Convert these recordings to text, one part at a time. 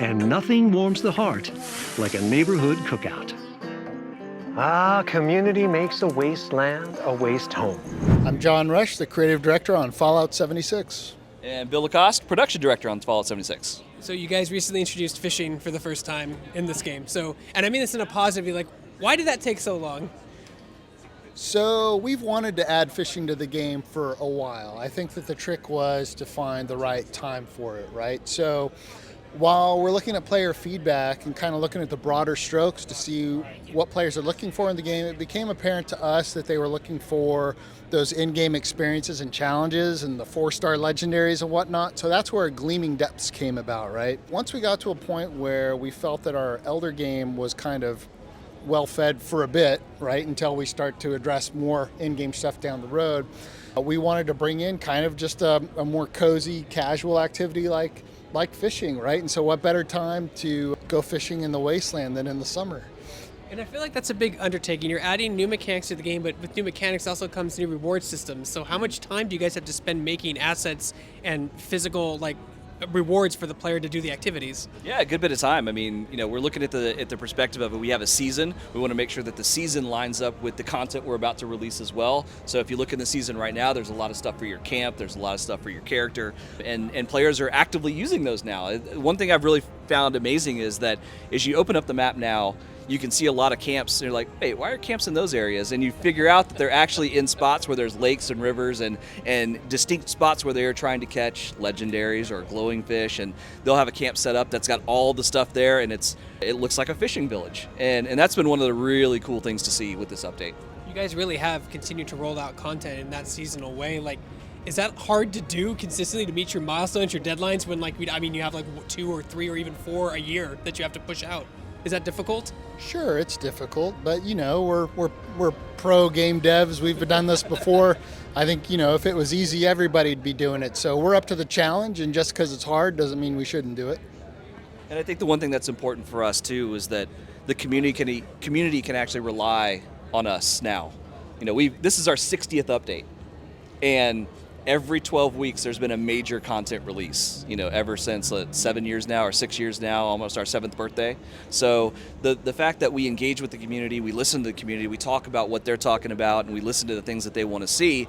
And nothing warms the heart like a neighborhood cookout. Ah, community makes a wasteland a waste home. I'm John Rush, the creative director on Fallout 76. And Bill Lacoste, production director on Fallout 76. So you guys recently introduced fishing for the first time in this game. So, and I mean this in a positive, like, why did that take so long? So we've wanted to add fishing to the game for a while. I think that the trick was to find the right time for it, right? So while we're looking at player feedback and kind of looking at the broader strokes to see what players are looking for in the game, it became apparent to us that they were looking for those in-game experiences and challenges and the 4-star legendaries and whatnot. So that's where Gleaming Depths came about, right? Once we got to a point where we felt that our Elder game was kind of well-fed for a bit, right, until we start to address more in-game stuff down the road, we wanted to bring in kind of just a more cozy, casual activity like fishing, right? And so what better time to go fishing in the wasteland than in the summer? And I feel like that's a big undertaking. You're adding new mechanics to the game, but with new mechanics also comes new reward systems. So how much time do you guys have to spend making assets and physical, like, rewards for the player to do the activities? Yeah, a good bit of time. I mean, you know, we're looking at the perspective of it. We have a season. We want to make sure that the season lines up with the content we're about to release as well. So if you look in the season right now, there's a lot of stuff for your camp, there's a lot of stuff for your character, and players are actively using those now. One thing I've really found amazing is that as you open up the map now, you can see a lot of camps, and you're like, wait, why are camps in those areas? And you figure out that they're actually in spots where there's lakes and rivers and distinct spots where they're trying to catch legendaries or glowing fish, and they'll have a camp set up that's got all the stuff there, and it looks like a fishing village. And that's been one of the really cool things to see with this update. You guys really have continued to roll out content in that seasonal way. Like, is that hard to do consistently to meet your milestones, your deadlines, when, like, I mean, you have like 2 or 3 or even 4 a year that you have to push out? Is that difficult? Sure, it's difficult, but you know, we're pro game devs. We've done this before. I think, you know, if it was easy, everybody'd be doing it. So we're up to the challenge, and just because it's hard doesn't mean we shouldn't do it. And I think the one thing that's important for us too is that the community can actually rely on us now. You know, this is our 60th update, and every 12 weeks there's been a major content release, you know, ever since 7 years now or 6 years now, almost our 7th birthday. So the fact that we engage with the community, we listen to the community, we talk about what they're talking about, and we listen to the things that they want to see,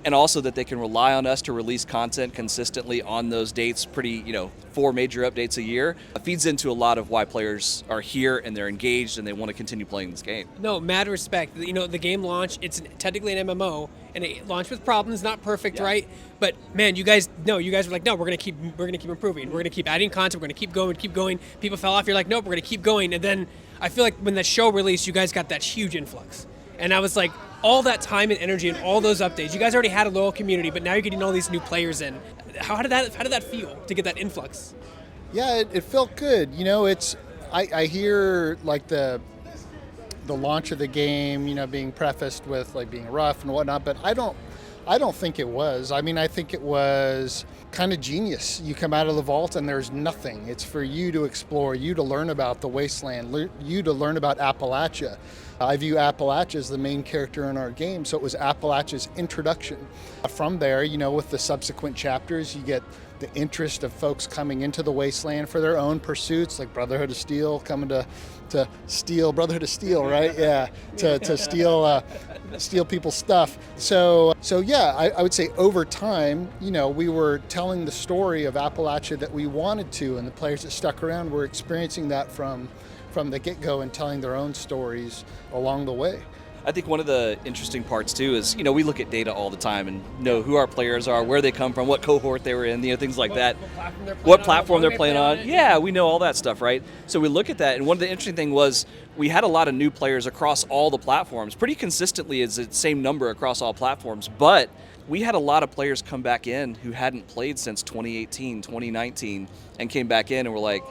and also that they can rely on us to release content consistently on those dates, 4 major updates a year, feeds into a lot of why players are here and they're engaged and they want to continue playing this game. No, mad respect. You know, the game launched, it's technically an MMO, and it launched with problems, not perfect, Yeah. right? But man, you guys were like, no, we're gonna keep improving. We're gonna keep adding content. We're gonna keep going. People fell off. You're like, nope, we're gonna keep going. And then I feel like when the show released, you guys got that huge influx, and I was like, all that time and energy and all those updates. You guys already had a loyal community, but now you're getting all these new players in. How did that feel to get that influx? Yeah, it felt good. You know, I hear like the launch of the game, you know, being prefaced with like being rough and whatnot, but I don't think it was. I mean, I think it was kind of genius. You come out of the vault and there's nothing. It's for you to explore, you to learn about the wasteland, you to learn about Appalachia. I view Appalachia as the main character in our game, so it was Appalachia's introduction. From there, you know, with the subsequent chapters, you get the interest of folks coming into the wasteland for their own pursuits, like Brotherhood of Steel, coming to steal Brotherhood of Steel, right? Yeah, to steal people's stuff. So yeah, I would say over time, you know, we were telling the story of Appalachia that we wanted to, and the players that stuck around were experiencing that from the get-go and telling their own stories along the way. I think one of the interesting parts too is, you know, we look at data all the time and know who our players are, where they come from, what cohort they were in, you know, things like that. What platform they're playing on. Yeah, we know all that stuff, right? So we look at that, and one of the interesting thing was we had a lot of new players across all the platforms. Pretty consistently, it's the same number across all platforms, but we had a lot of players come back in who hadn't played since 2018, 2019, and came back in and were like,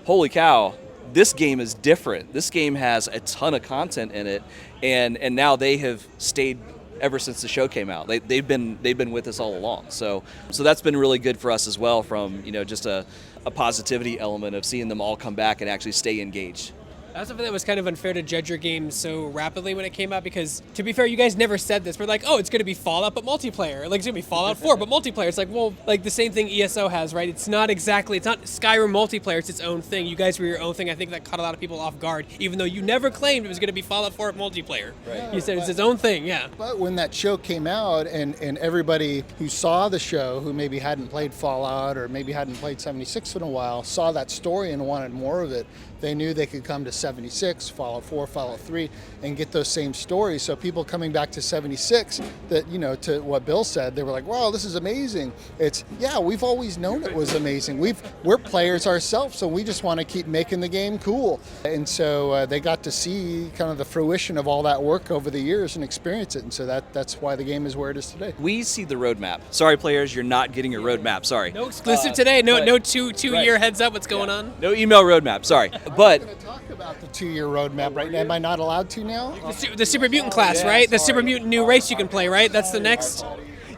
holy cow, this game is different. This game has a ton of content in it, and now they have stayed ever since the show came out. They've been with us all along. So that's been really good for us as well, from, you know, just a positivity element of seeing them all come back and actually stay engaged. That's something that was kind of unfair to judge your game so rapidly when it came out, because, to be fair, you guys never said this. We're like, oh, it's going to be Fallout, but multiplayer. Like, it's going to be Fallout 4, but multiplayer. It's like, well, like the same thing ESO has, right? It's not Skyrim multiplayer. It's its own thing. You guys were your own thing. I think that caught a lot of people off guard, even though you never claimed it was going to be Fallout 4 multiplayer. Right. You said it's its own thing, yeah. But when that show came out and everybody who saw the show, who maybe hadn't played Fallout or maybe hadn't played 76 in a while, saw that story and wanted more of it, they knew they could come to 76, Fallout 4, Fallout 3, and get those same stories. So people coming back to 76, that, you know, to what Bill said, they were like, wow, this is amazing. It's, yeah, we've always known it was amazing. We're players ourselves, so we just want to keep making the game cool. And so they got to see kind of the fruition of all that work over the years and experience it. And so that's why the game is where it is today. We see the roadmap. Sorry, players, you're not getting your roadmap. Sorry. No exclusive today. No two-year heads up what's going on. No email roadmap. Sorry. But I'm going to talk about the 2-year roadmap right now. Am I not allowed to now? The Super Mutant class, right? The Super Mutant new race you can play, right? That's the next.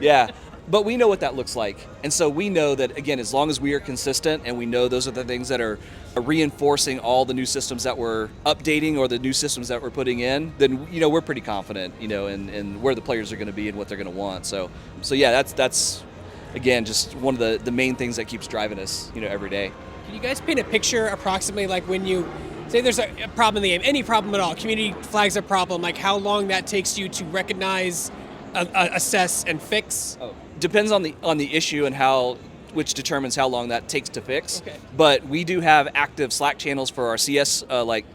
yeah. But we know what that looks like. And so we know that, again, as long as we are consistent and we know those are the things that are reinforcing all the new systems that we're updating or the new systems that we're putting in, then, you know, we're pretty confident, you know, in where the players are going to be and what they're going to want. So yeah, that's again, just one of the main things that keeps driving us, you know, every day. Can you guys paint a picture approximately, like when you say there's a problem in the game, any problem at all, community flags a problem, like how long that takes you to recognize, assess, and fix? Depends on the issue and which determines how long that takes to fix. Okay. But we do have active Slack channels for our CS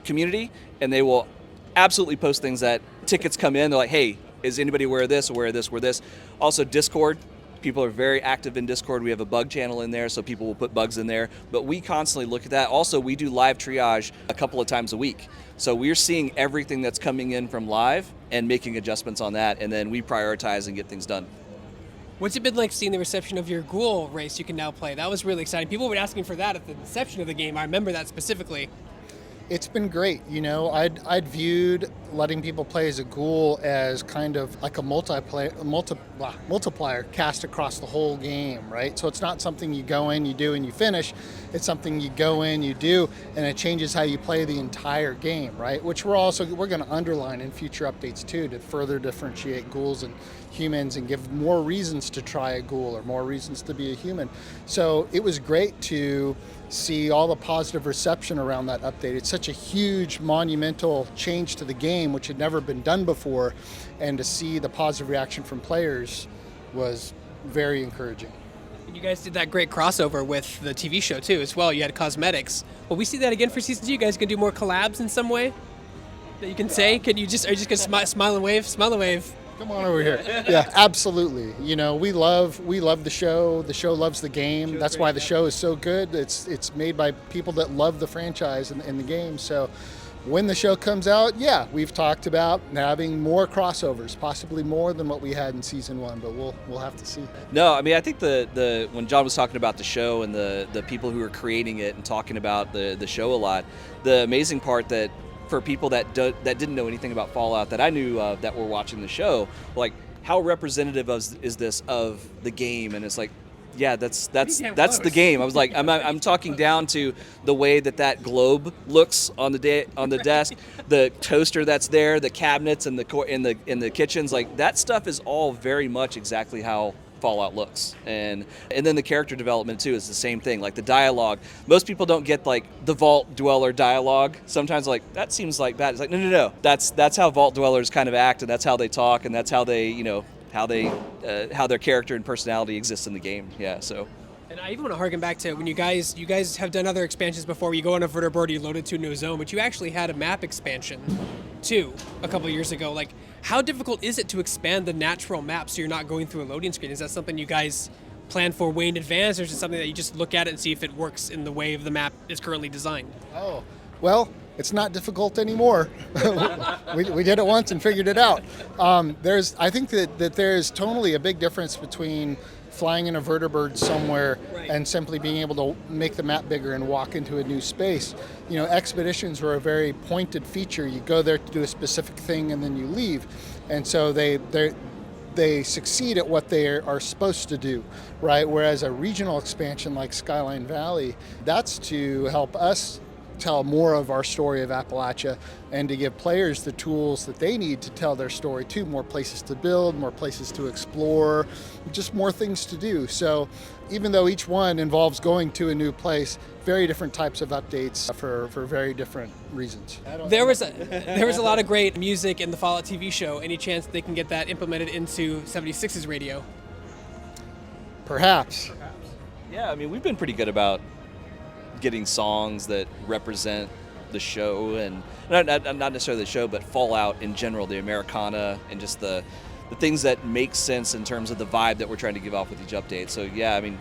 community, and they will absolutely post things that tickets come in. They're like, hey, is anybody aware of this, aware of this, aware of this? Also, Discord. People are very active in Discord. We have a bug channel in there, so people will put bugs in there. But we constantly look at that. Also, we do live triage a couple of times a week. So we're seeing everything that's coming in from live and making adjustments on that, and then we prioritize and get things done. What's it been like seeing the reception of your Ghoul race you can now play? That was really exciting. People were asking for that at the inception of the game. I remember that specifically. It's been great. You know, I'd viewed letting people play as a Ghoul as kind of like a multiplier cast across the whole game, right? So it's not something you go in, you do, and you finish. It's something you go in, you do, and it changes how you play the entire game, right? Which we're going to underline in future updates too, to further differentiate Ghouls and humans and give more reasons to try a Ghoul or more reasons to be a human. So it was great to see all the positive reception around that update. It's such a huge, monumental change to the game, which had never been done before, and to see the positive reaction from players was very encouraging. And you guys did that great crossover with the TV show too, as well. You had Cosmetics. Will we see that again for season 2? You guys gonna do more collabs in some way that you can say? Are you just gonna smile and wave? Smile and wave. Come on over here. Yeah, absolutely. You know, we love the show. The show loves the game. That's why the show is so good. It's made by people that love the franchise and the game. So when the show comes out, yeah, we've talked about having more crossovers, possibly more than what we had in season 1, but we'll have to see. No, I mean, I think the when John was talking about the show and the people who are creating it and talking about the show a lot, the amazing part that for people that didn't know anything about Fallout that I knew of that were watching the show, like how representative is this of the game? And it's like, yeah, that's the game. I was like, I'm talking down to the way that globe looks on the desk, the toaster that's there, the cabinets and in the kitchens, like that stuff is all very much exactly how Fallout looks. And then the character development too is the same thing. Like the dialogue, most people don't get like the Vault Dweller dialogue. Sometimes like that seems like bad. It's like no. That's how Vault Dwellers kind of act, and that's how they talk, and that's how they, you know, how their character and personality exists in the game. Yeah, so. And I even want to harken back to when you guys have done other expansions before where you go on a verteboard, you load it to a new zone, but you actually had a map expansion too a couple of years ago. Like, how difficult is it to expand the natural map so you're not going through a loading screen? Is that something you guys plan for way in advance, or is it something that you just look at it and see if it works in the way of the map is currently designed? Oh, well, it's not difficult anymore. we did it once and figured it out. I think that there's totally a big difference between flying in a vertibird somewhere and simply being able to make the map bigger and walk into a new space. You know, expeditions were a very pointed feature. You go there to do a specific thing and then you leave. And so they succeed at what they are supposed to do, right? Whereas a regional expansion like Skyline Valley, that's to help us tell more of our story of Appalachia and to give players the tools that they need to tell their story too. More places to build, more places to explore, just more things to do. So even though each one involves going to a new place, very different types of updates for very different reasons. There was a lot of great music in the Fallout TV show. Any chance they can get that implemented into 76's radio? Perhaps. Yeah, I mean, we've been pretty good about getting songs that represent the show, and not necessarily the show, but Fallout in general, the Americana, and just the things that make sense in terms of the vibe that we're trying to give off with each update. So yeah, I mean,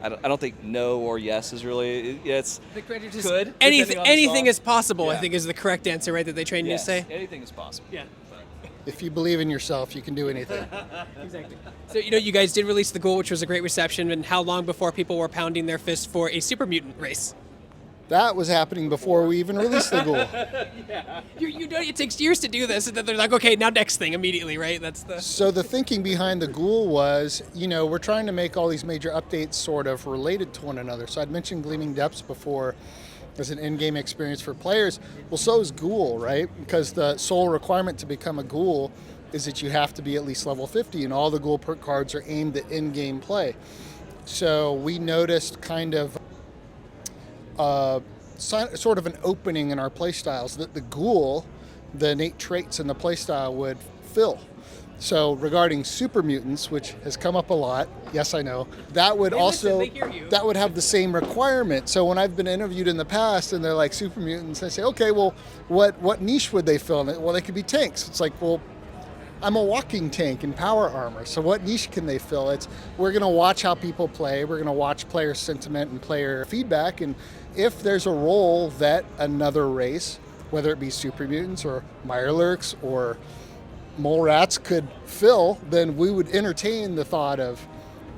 I don't think no or yes is really, yeah, it's could. Anything is possible, Yeah. I think is the correct answer, right, that they train you to Yes, say? anything is possible. Yeah. If you believe in yourself, you can do anything. Exactly. So, you guys did release the Ghoul, which was a great reception, and how long before people were pounding their fists for a super mutant race? That was happening before we even released the Ghoul. You know, it takes years to do this, and then they're like, okay, now next thing immediately, right? That's the... So the thinking behind the Ghoul was, we're trying to make all these major updates sort of related to one another. So I'd mentioned Gleaming Depths before as an in-game experience for players. Well, so is Ghoul, right? Because the sole requirement to become a Ghoul is that you have to be at least level 50, and all the Ghoul perk cards are aimed at in-game play. So we noticed kind of sort of an opening in our playstyles that the Ghoul, the innate traits in the playstyle would fill. So regarding super mutants, which has come up a lot, yes, I know, that would that would have the same requirement. So when I've been interviewed in the past and they're like super mutants, I say, okay, well, what niche would they fill? Well, they could be tanks. It's like, well, I'm a walking tank in power armor, so what niche can they fill? We're going to watch how people play, we're going to watch player sentiment and player feedback, and if there's a role that another race, whether it be super mutants or Mirelurks or mole rats could fill, then we would entertain the thought of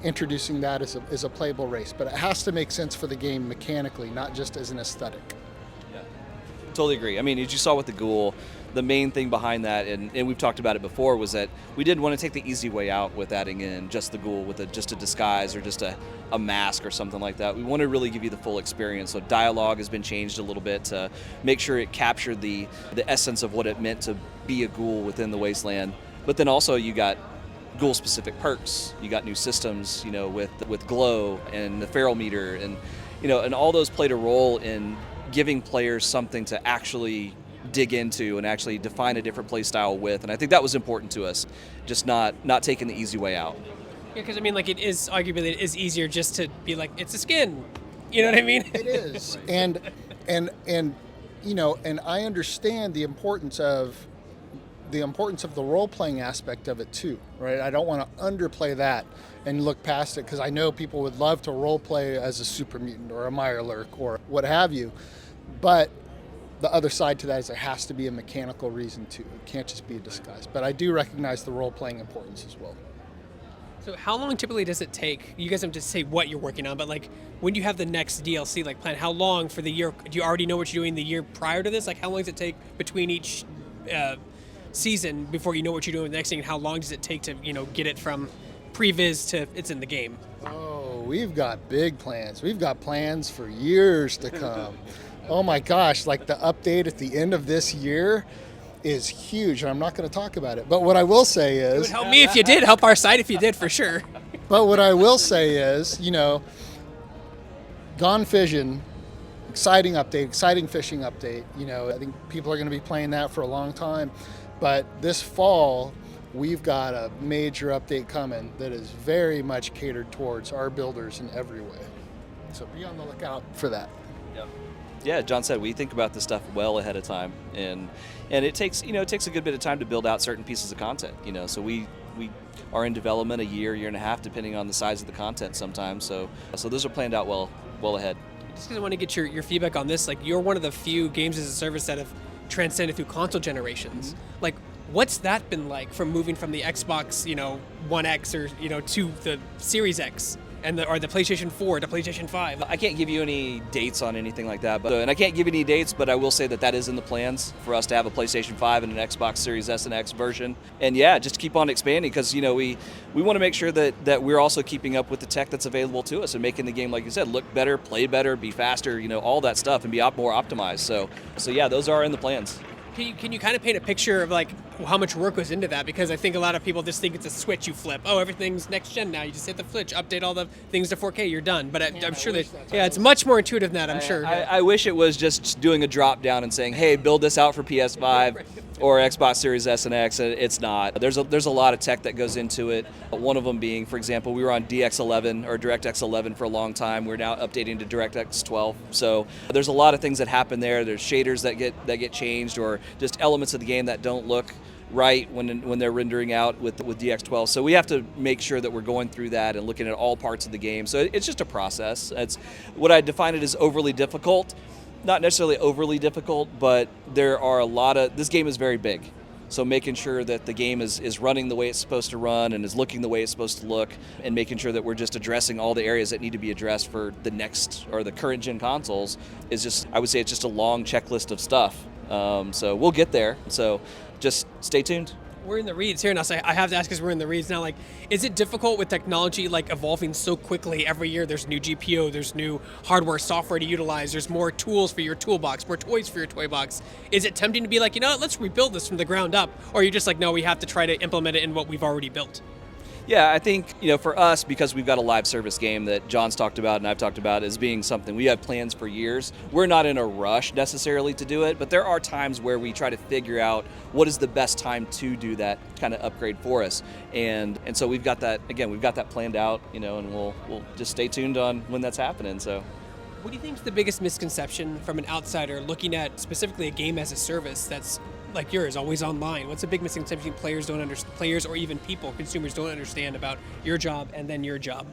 introducing that as a playable race. But it has to make sense for the game mechanically, not just as an aesthetic. Yeah, totally agree. I mean, as you saw with the Ghoul, the main thing behind that, and we've talked about it before, was that we didn't want to take the easy way out with adding in just the Ghoul with just a disguise or just a mask or something like that. We want to really give you the full experience. So dialogue has been changed a little bit to make sure it captured the essence of what it meant to be a Ghoul within the Wasteland. But then also you got Ghoul specific perks, you got new systems, with glow and the feral meter, and and all those played a role in giving players something to actually dig into and actually define a different play style with, and I think that was important to us, just not taking the easy way out. Yeah, because I mean, like, it is arguably it is easier just to be like, it's a skin, you know what I mean? It is, and I understand the importance of the role-playing aspect of it too, right? I don't want to underplay that and look past it, because I know people would love to role-play as a super mutant or a Mirelurk or what have you, but the other side to that is there has to be a mechanical reason too. It can't just be a disguise. But I do recognize the role-playing importance as well. So how long typically does it take? You guys have to say what you're working on, but like when you have the next DLC like plan, how long for the year? Do you already know what you're doing the year prior to this? Like how long does it take between each season before you know what you're doing the next thing? And how long does it take to get it from pre-viz to it's in the game? Oh, we've got big plans. We've got plans for years to come. Oh my gosh, like the update at the end of this year is huge, and I'm not going to talk about it. But what I will say is... It would help me if you did, help our site if you did, for sure. But what I will say is, Gone Fishing, exciting update, exciting fishing update. I think people are going to be playing that for a long time. But this fall, we've got a major update coming that is very much catered towards our builders in every way. So be on the lookout for that. Yep. Yeah, John said we think about this stuff well ahead of time, and it takes a good bit of time to build out certain pieces of content. So we are in development a year and a half, depending on the size of the content sometimes. So those are planned out well ahead. Just because I want to get your feedback on this, like you're one of the few games as a service that have transcended through console generations. Mm-hmm. Like, what's that been like from moving from the Xbox, One X or to the Series X? and or the PlayStation 4 to PlayStation 5? I can't give you any dates on anything like that, and I can't give you any dates, but I will say that is in the plans for us to have a PlayStation 5 and an Xbox Series S and X version. And yeah, just keep on expanding, because we want to make sure that we're also keeping up with the tech that's available to us and making the game, like you said, look better, play better, be faster, all that stuff, and be more optimized. So yeah, those are in the plans. Can you kind of paint a picture of like how much work goes into that? Because I think a lot of people just think it's a switch you flip. Oh, everything's next gen now. You just hit the switch, update all the things to 4K, you're done. But I'm sure that it's much more intuitive than that. I'm sure. I wish it was just doing a drop down and saying, hey, build this out for PS5 or Xbox Series S and X. It's not. There's a lot of tech that goes into it. One of them being, for example, we were on DX11 or DirectX 11 for a long time. We're now updating to DirectX 12. So there's a lot of things that happen there. There's shaders that get changed, or just elements of the game that don't look right when they're rendering out with DX12. So we have to make sure that we're going through that and looking at all parts of the game. So it's just a process. It's what I define it as overly difficult. Not necessarily overly difficult, but there are this game is very big. So making sure that the game is running the way it's supposed to run and is looking the way it's supposed to look, and making sure that we're just addressing all the areas that need to be addressed for the next or the current gen consoles is just, I would say it's just a long checklist of stuff. So we'll get there. So just stay tuned. We're in the reads here now, so I have to ask, because we're in the reads now, like, is it difficult with technology like evolving so quickly every year? There's new GPU, there's new hardware, software to utilize, there's more tools for your toolbox, more toys for your toy box. Is it tempting to be like, let's rebuild this from the ground up? Or are you just like, no, we have to try to implement it in what we've already built? Yeah, I think, for us, because we've got a live service game that John's talked about and I've talked about as being something we have plans for years, we're not in a rush necessarily to do it, but there are times where we try to figure out what is the best time to do that kind of upgrade for us. And so we've got that planned out, and we'll just stay tuned on when that's happening. So what do you think is the biggest misconception from an outsider looking at specifically a game as a service that's like yours, always online? What's a big misconception players or even consumers don't understand about your job and then your job?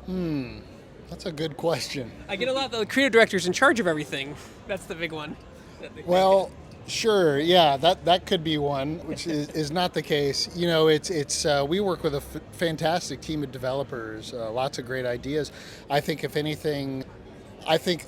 That's a good question. I get a lot of the creative directors in charge of everything. That's the big one. Well, sure, yeah, that could be one, which is not the case. It's we work with a fantastic team of developers, lots of great ideas. I think if anything, I think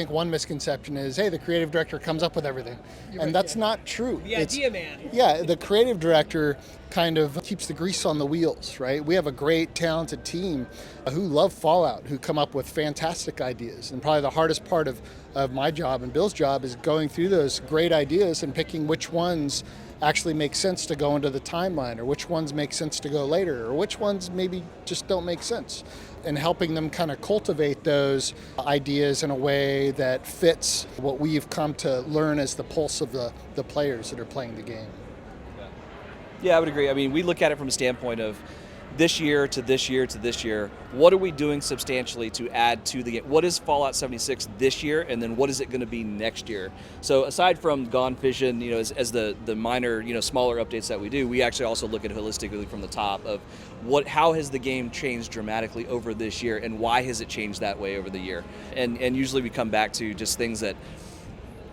one misconception is, hey, the creative director comes up with everything. And that's not true. The idea man. Yeah, the creative director kind of keeps the grease on the wheels, right? We have a great, talented team who love Fallout, who come up with fantastic ideas. And probably the hardest part of my job and Bill's job is going through those great ideas and picking which ones actually make sense to go into the timeline, or which ones make sense to go later, or which ones maybe just don't make sense, and helping them kind of cultivate those ideas in a way that fits what we've come to learn as the pulse of the players that are playing the game. Yeah, I would agree. I mean, we look at it from a standpoint of this year to this year to this year. What are we doing substantially to add to the game? What is Fallout 76 this year, and then what is it going to be next year? So aside from Gone Fishing, as the minor, smaller updates that we do, we actually also look at it holistically from the top of how has the game changed dramatically over this year, and why has it changed that way over the year? And usually we come back to just things that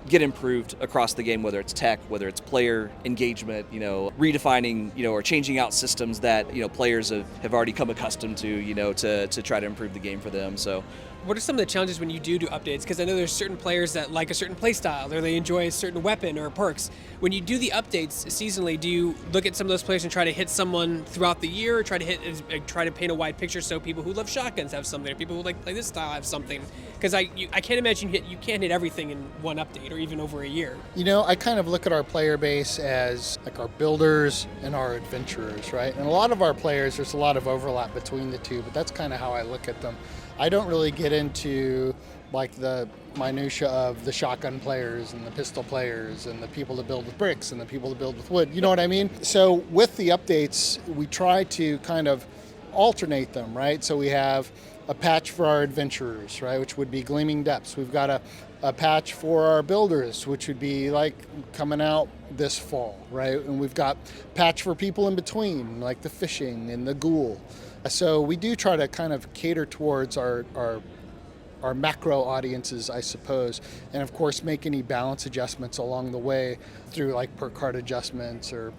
get improved across the game, whether it's tech, whether it's player engagement, redefining, or changing out systems that, players have already come accustomed to, to try to improve the game for them. So what are some of the challenges when you do updates? Because I know there's certain players that like a certain play style, or they enjoy a certain weapon or perks. When you do the updates seasonally, do you look at some of those players and try to hit someone throughout the year, or try to paint a wide picture so people who love shotguns have something, or people who like play this style have something? Because I can't imagine you can't hit everything in one update or even over a year. I kind of look at our player base as like our builders and our adventurers, right? And a lot of our players, there's a lot of overlap between the two, but that's kind of how I look at them. I don't really get into like the minutia of the shotgun players and the pistol players and the people that build with bricks and the people that build with wood. You know what I mean? So with the updates, we try to kind of alternate them, right? So we have a patch for our adventurers, right, which would be Gleaming Depths. We've got a patch for our builders, which would be like coming out this fall, right? And we've got patch for people in between, like the fishing and the Ghoul. So we do try to kind of cater towards our our macro audiences, I suppose, and of course make any balance adjustments along the way through like per card adjustments or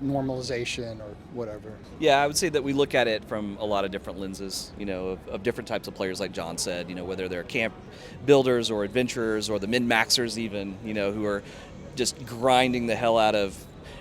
normalization or whatever. Yeah, I would say that we look at it from a lot of different lenses, of different types of players, like John said, whether they're camp builders or adventurers or the min-maxers even, who are just grinding the hell out of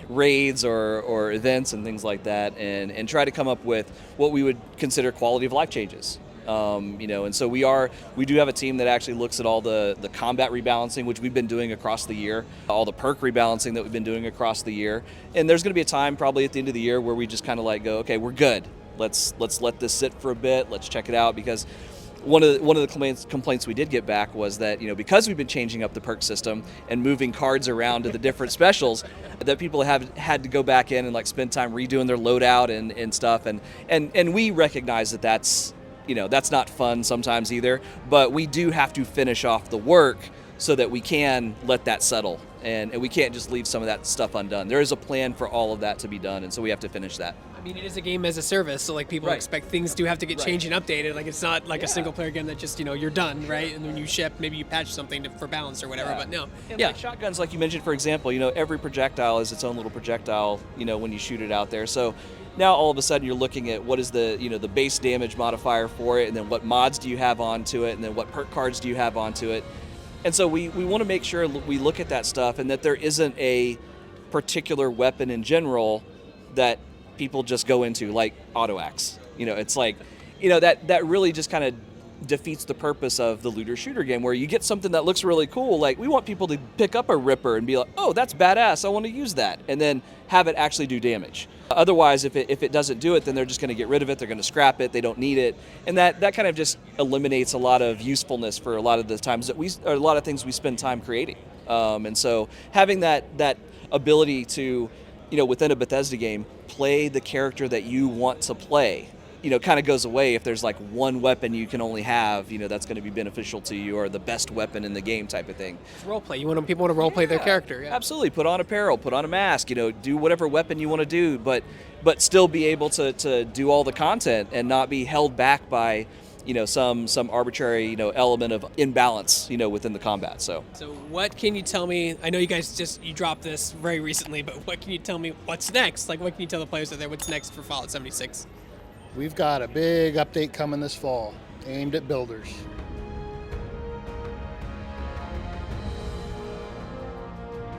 raids or events and things like that, and try to come up with what we would consider quality of life changes. And so we do have a team that actually looks at all the combat rebalancing, which we've been doing across the year, all the perk rebalancing that we've been doing across the year. And there's going to be a time probably at the end of the year where we just kind of like go, okay, we're good. Let's let this sit for a bit. Let's check it out, because one of the complaints we did get back was that, because we've been changing up the perk system and moving cards around to the different specials, that people have had to go back in and like spend time redoing their loadout and stuff. And we recognize that that's not fun sometimes either, but we do have to finish off the work so that we can let that settle, and we can't just leave some of that stuff undone. There is a plan for all of that to be done, and so we have to finish that. I mean, it is a game as a service, so like people expect things do have to get changed and updated. Like it's not like a single player game that just you're done, right? And when you ship, maybe you patch something for balance or whatever. But no, and like shotguns, like you mentioned, for example, every projectile is its own little projectile, when you shoot it out there. So now all of a sudden you're looking at what is the the base damage modifier for it, and then what mods do you have onto it, and then what perk cards do you have onto it. And so we want to make sure we look at that stuff, and that there isn't a particular weapon in general that people just go into, like auto axe. It's like, that really just kind of defeats the purpose of the looter shooter game, where you get something that looks really cool. Like, we want people to pick up a Ripper and be like, oh, that's badass, I want to use that, and then have it actually do damage. Otherwise, if it doesn't do it, then they're just going to get rid of it, they're going to scrap it, they don't need it, and that kind of just eliminates a lot of usefulness for a lot of the times a lot of things we spend time creating. And so having that ability to, within a Bethesda game, play the character that you want to play, kind of goes away if there's like one weapon you can only have, that's going to be beneficial to you, or the best weapon in the game type of thing. It's role play. People want to role play their character. Yeah. Absolutely. Put on apparel, put on a mask, do whatever weapon you want to do, but still be able to do all the content and not be held back by, some arbitrary, element of imbalance, within the combat. So what can you tell me? I know you guys you dropped this very recently, but what can you tell me? What's next? Like, what can you tell the players out there? What's next for Fallout 76? We've got a big update coming this fall aimed at builders.